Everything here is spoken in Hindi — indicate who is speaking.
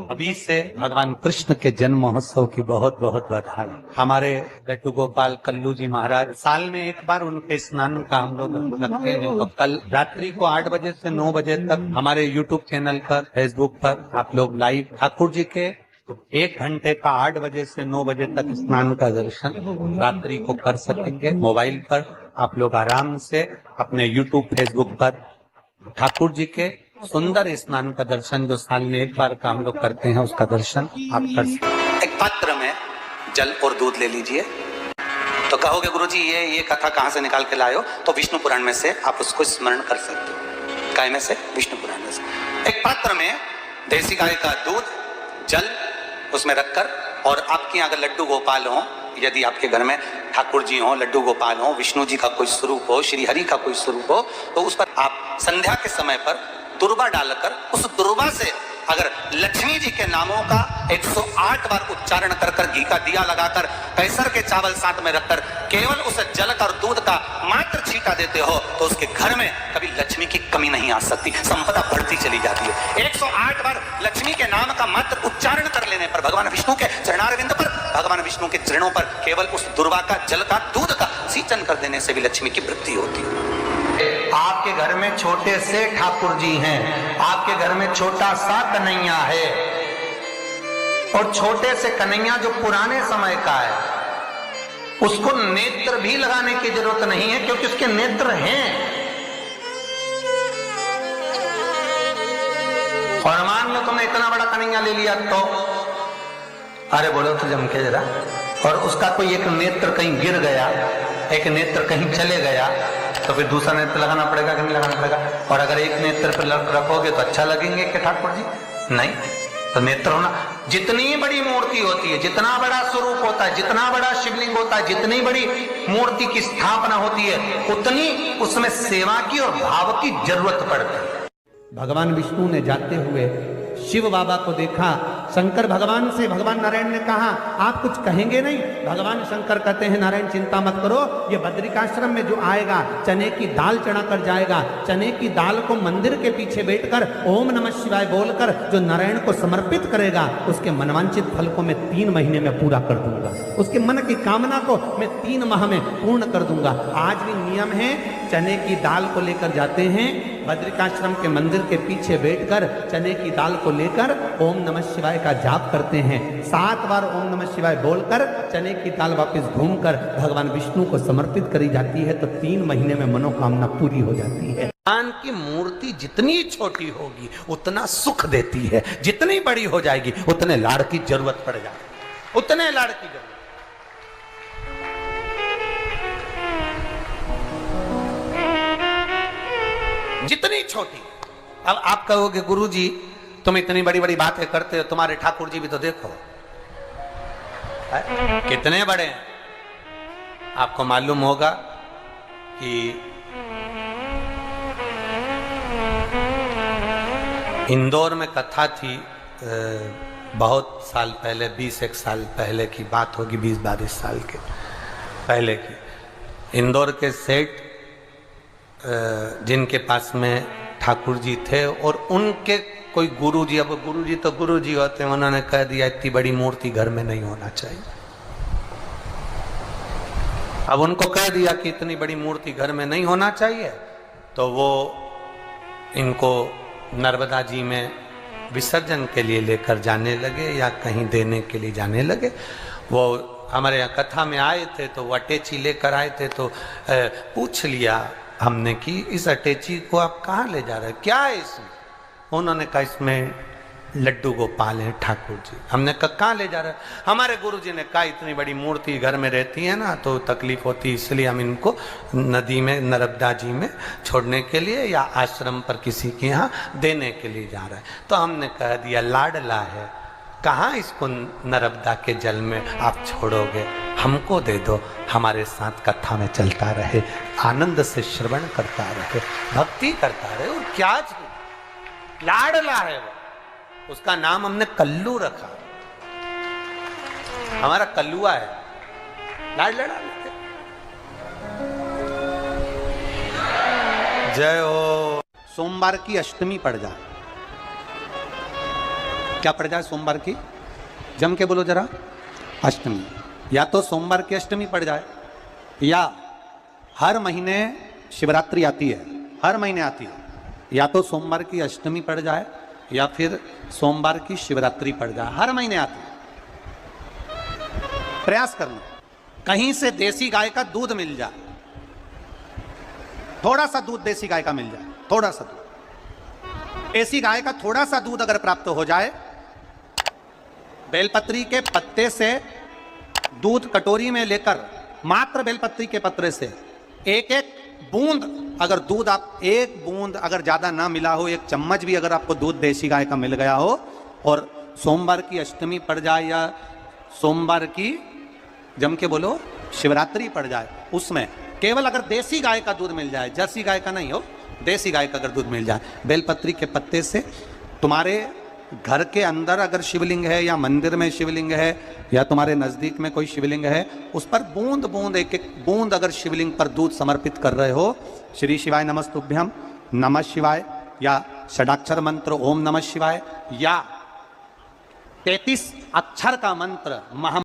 Speaker 1: अभी से भगवान कृष्ण के जन्म महोत्सव की बहुत बहुत बधाई। हमारे लड्डू गोपाल कल्लू जी महाराज साल में एक बार उनके स्नान का हम लोग रखते हैं। तो कल रात्रि को 8 बजे से 9 बजे तक हमारे YouTube चैनल पर, फेसबुक पर आप लोग लाइव ठाकुर जी के 1 घंटे का 8 बजे से 9 बजे तक स्नान का दर्शन रात्रि को कर सकेंगे। मोबाइल पर आप लोग आराम से अपने YouTube, फेसबुक पर ठाकुर जी के सुंदर स्नान का दर्शन, जो साल में एक बार का हम लोग करते हैं, उसका दर्शन आप कर सकते हैं। एक पात्र में जल और दूध ले लीजिए। तो कहोगे गुरुजी ये कथा कहाँ से निकाल के लाए हो? तो विष्णु पुराण में से आप उसको स्मरण कर सकते हो। काय में से? विष्णु पुराण में से। एक पात्र में देसी गाय का दूध, जल उसमें रखकर, और आपके यहाँ अगर लड्डू गोपाल हो, यदि आपके घर में ठाकुर जी हो, लड्डू गोपाल हो, विष्णु जी का कोई स्वरूप हो, श्री हरि का कोई स्वरूप हो, तो उस पर आप संध्या के समय पर दुर्वा डालकर, उस दुर्वा से अगर लक्ष्मी जी के नामों का 108 बार उच्चारण कर कर, घी का दिया लगाकर, कैसर के चावल साथ में रखकर केवल उस जल का और दूध का मात्र छींटा देते हो, तो उसके घर में कभी लक्ष्मी की कमी नहीं आ सकती, संपदा बढ़ती चली जाती है। 108 बार लक्ष्मी के नाम का मात्र उच्चारण कर लेने पर, भगवान विष्णु के चरणारविंद पर, भगवान विष्णु के चरणों पर केवल उस दुर्वा का, जल का, दूध का सिंचन कर देने से भी लक्ष्मी की वृद्धि होती है। आपके घर में छोटे से ठाकुर जी हैं, आपके घर में छोटा सा कन्हैया है, और छोटे से कन्हैया जो पुराने समय का है, उसको नेत्र भी लगाने की जरूरत नहीं है, क्योंकि उसके नेत्र हैं। और मान लो तुमने इतना बड़ा कन्हैया ले लिया, तो अरे बोलो तो जम के जरा, और उसका कोई एक नेत्र कहीं गिर गया, एक नेत्र कहीं चले गया, तो फिर दूसरा नेत्र लगाना पड़ेगा कि नहीं लगाना पड़ेगा? और अगर एक नेत्र पर रखोगे तो अच्छा लगेंगे कि ठाकुर जी? नहीं। तो नेत्र होना, जितनी बड़ी मूर्ति होती है, जितना बड़ा स्वरूप होता है, जितना बड़ा शिवलिंग होता है, जितनी बड़ी मूर्ति की स्थापना होती है, उतनी उसमें सेवा की और भाव की जरूरत पड़ती है।
Speaker 2: भगवान विष्णु ने जाते हुए शिव बाबा को देखा। शंकर भगवान से, भगवान नारायण ने कहा आप कुछ कहेंगे नहीं? भगवान शंकर कहते हैं नारायण चिंता मत करो, ये बद्रिकाश्रम में जो आएगा चने की दाल चढ़ा कर जाएगा, चने की दाल को मंदिर के पीछे बैठकर ओम नमः शिवाय बोलकर जो नारायण को समर्पित करेगा, उसके मनवांचित फल को मैं 3 महीने में पूरा कर दूंगा, उसके मन की कामना को मैं 3 माह में पूर्ण कर दूंगा। आज भी नियम है, चने की दाल को लेकर जाते हैं, बद्रिकाश्रम के मंदिर के पीछे बैठकर चने की दाल को लेकर ओम नमः शिवाय का जाप करते हैं। 7 बार ओम नमः शिवाय बोलकर चने की दाल वापस घूमकर भगवान विष्णु को समर्पित करी जाती है, तो 3 महीने में मनोकामना पूरी हो जाती है।
Speaker 1: भगवान की मूर्ति जितनी छोटी होगी उतना सुख देती है, जितनी बड़ी हो जाएगी उतने लाड़ की जरूरत पड़ जाएगी, उतने लाड़ की जरूरत। जितनी छोटी। अब आप कहोगे गुरुजी तुम इतनी बड़ी बड़ी बातें करते हो, तुम्हारे ठाकुर जी भी तो देखो कितने बड़े हैं। आपको मालूम होगा कि इंदौर में कथा थी, बहुत साल पहले, 20-1 साल पहले की बात होगी, 20-22 साल के पहले की। इंदौर के सेठ जिनके पास में ठाकुर जी थे, और उनके कोई गुरुजी, अब गुरुजी तो गुरुजी होते हैं, उन्होंने कह दिया इतनी बड़ी मूर्ति घर में नहीं होना चाहिए। अब उनको कह दिया कि इतनी बड़ी मूर्ति घर में नहीं होना चाहिए, तो वो इनको नर्मदा जी में विसर्जन के लिए लेकर जाने लगे या कहीं देने के लिए जाने लगे। वो हमारे यहाँ कथा में आए थे, तो वो अटैची लेकर आए थे, तो पूछ लिया हमने कि इस अटैची को आप कहाँ ले जा रहे हैं, क्या है इसमें? उन्होंने कहा इसमें लड्डू गोपाल है ठाकुर जी। हमने कहा कहाँ ले जा रहे हैं? हमारे गुरुजी ने कहा इतनी बड़ी मूर्ति घर में रहती है ना, तो तकलीफ होती है, इसलिए हम इनको नदी में, नर्मदा जी में छोड़ने के लिए या आश्रम पर किसी के यहाँ देने के लिए जा रहे हैं। तो हमने कह दिया लाडला है, कहाँ इसको नर्मदा के जल में आप छोड़ोगे, हमको दे दो, हमारे साथ कथा में चलता रहे, आनंद से श्रवण करता रहे, भक्ति करता रहे। और क्या लाडला है वो, उसका नाम हमने कल्लू रखा, हमारा कल्लुआ है, लाडला। जय हो। सोमवार की अष्टमी पड़ जाए क्या पड़ जाए सोमवार की? जम के बोलो जरा, अष्टमी। या तो सोमवार की अष्टमी पड़ जाए, या हर महीने शिवरात्रि आती है, हर महीने आती है, या तो सोमवार की अष्टमी पड़ जाए या फिर सोमवार की शिवरात्रि पड़ जाए, हर महीने आती है। प्रयास करना कहीं से देसी गाय का दूध मिल जाए, थोड़ा सा दूध देसी गाय का मिल जाए, थोड़ा सा दूध देसी गाय का, थोड़ा सा दूध अगर प्राप्त हो जाए, बेलपत्री के पत्ते से दूध कटोरी में लेकर, मात्र बेलपत्री के पत्रे से एक एक बूंद अगर दूध, आप एक बूंद अगर ज्यादा ना मिला हो, एक चम्मच भी अगर आपको दूध देसी गाय का मिल गया हो, और सोमवार की अष्टमी पड़ जाए या सोमवार की, जम के बोलो, शिवरात्रि पड़ जाए, उसमें केवल अगर देसी गाय का दूध मिल जाए, जर्सी गाय का नहीं हो, देसी गाय का अगर दूध मिल जाए, बेलपत्री के पत्ते से, तुम्हारे घर के अंदर अगर शिवलिंग है या मंदिर में शिवलिंग है या तुम्हारे नजदीक में कोई शिवलिंग है, उस पर बूंद बूंद, एक एक बूंद अगर शिवलिंग पर दूध समर्पित कर रहे हो, श्री शिवाय नमस्तुभ्यम, नमः शिवाय, या षडाक्षर मंत्र ओम नमः शिवाय, या 33 अक्षर का मंत्र महा